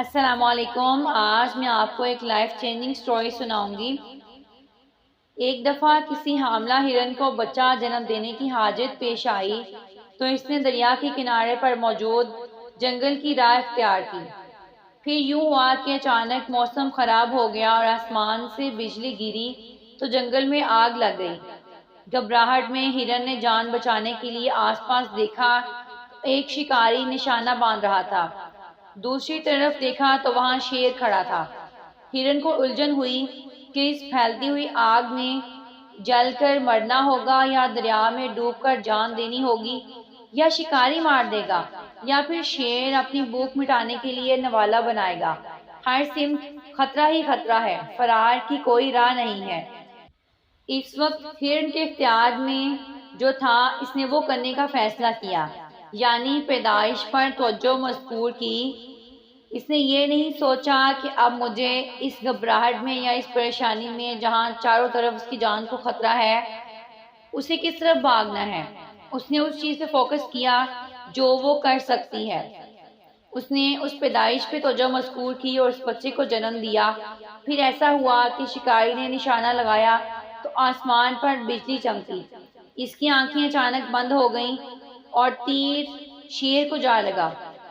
السلام علیکم۔ آج میں آپ کو ایک لائف چینجنگ سٹوری سناؤں گی۔ ایک دفعہ کسی حاملہ ہرن کو بچہ جنم دینے کی حاجت پیش آئی تو اس نے دریا کے کنارے پر موجود جنگل کی راہ اختیار کی۔ پھر یوں ہوا کہ اچانک موسم خراب ہو گیا اور آسمان سے بجلی گری تو جنگل میں آگ لگ گئی۔ گھبراہٹ میں ہرن نے جان بچانے کے لیے آس پاس دیکھا، ایک شکاری نشانہ باندھ رہا تھا۔ دوسری طرف دیکھا تو وہاں شیر کھڑا تھا۔ ہرن کو الجھن ہوئی کہ اس پھیلتی ہوئی آگ میں جل کر مرنا ہوگا یا دریا میں ڈوب کر جان دینی ہوگی، یا شکاری مار دے گا، یا پھر شیر اپنی بھوک مٹانے کے لیے نوالا بنائے گا۔ ہر سمت خطرہ ہی خطرہ ہے، فرار کی کوئی راہ نہیں ہے۔ اس وقت ہرن کے اختیار میں جو تھا اس نے وہ کرنے کا فیصلہ کیا، یعنی پیدائش پر توجہ مذکور کی۔ اس نے یہ نہیں سوچا کہ اب مجھے اس گھبراہٹ میں یا اس پریشانی میں جہاں چاروں طرف اس کی جان کو خطرہ ہے، اسے کس طرف بھاگنا ہے۔ اس نے اس چیز پہ فوکس کیا جو وہ کر سکتی ہے۔ اس نے اس پیدائش پہ توجہ مذکور کی اور اس بچے کو جنم دیا۔ پھر ایسا ہوا کہ شکاری نے نشانہ لگایا تو آسمان پر بجلی چمکی۔ اس کی آنکھیں اچانک بند ہو گئیں اور تیر شیر کو جا لگا۔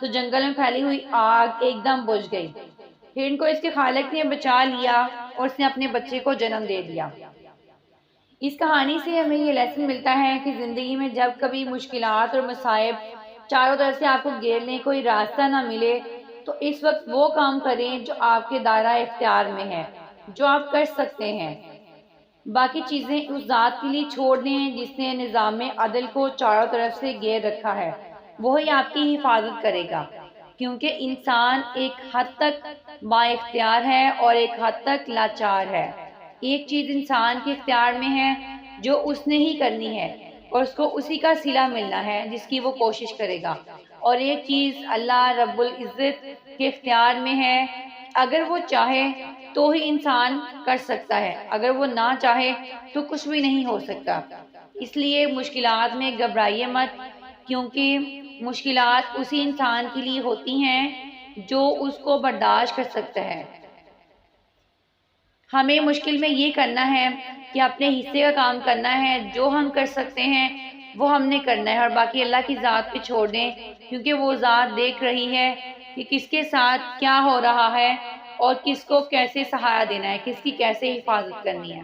تو جنگل میں پھیلی ہوئی آگ ایک دم بجھ گئی۔ ہرن کو اس کے خالق نے بچا لیا اور اس نے اپنے بچے کو جنم دے دیا۔ اس کہانی سے ہمیں یہ لیسن ملتا ہے کہ زندگی میں جب کبھی مشکلات اور مصائب چاروں طرف سے آپ کو گھیر لیں، کوئی راستہ نہ ملے، تو اس وقت وہ کام کریں جو آپ کے دائرہ اختیار میں ہے، جو آپ کر سکتے ہیں۔ باقی چیزیں اس ذات کے لیے چھوڑ دیں جس نے نظام عدل کو چاروں طرف سے گھیر رکھا ہے، وہی آپ کی حفاظت کرے گا، کیونکہ انسان ایک حد تک با اختیار ہے اور ایک حد تک لاچار ہے۔ ایک چیز انسان کے اختیار میں ہے جو اس نے ہی کرنی ہے اور اس کو اسی کا صلہ ملنا ہے جس کی وہ کوشش کرے گا، اور ایک چیز اللہ رب العزت کے اختیار میں ہے، اگر وہ چاہے تو ہی انسان کر سکتا ہے، اگر وہ نہ چاہے تو کچھ بھی نہیں ہو سکتا۔ اس لیے مشکلات میں گھبرائیے مت، کیونکہ مشکلات اسی انسان کے لیے ہوتی ہیں جو اس کو برداشت کر سکتا ہے۔ ہمیں مشکل میں یہ کرنا ہے کہ اپنے حصے کا کام کرنا ہے، جو ہم کر سکتے ہیں وہ ہم نے کرنا ہے، اور باقی اللہ کی ذات پہ چھوڑ دیں، کیونکہ وہ ذات دیکھ رہی ہے کہ کس کے ساتھ کیا ہو رہا ہے اور کس کو کیسے سہارا دینا ہے، کس کی کیسے حفاظت کرنی ہے۔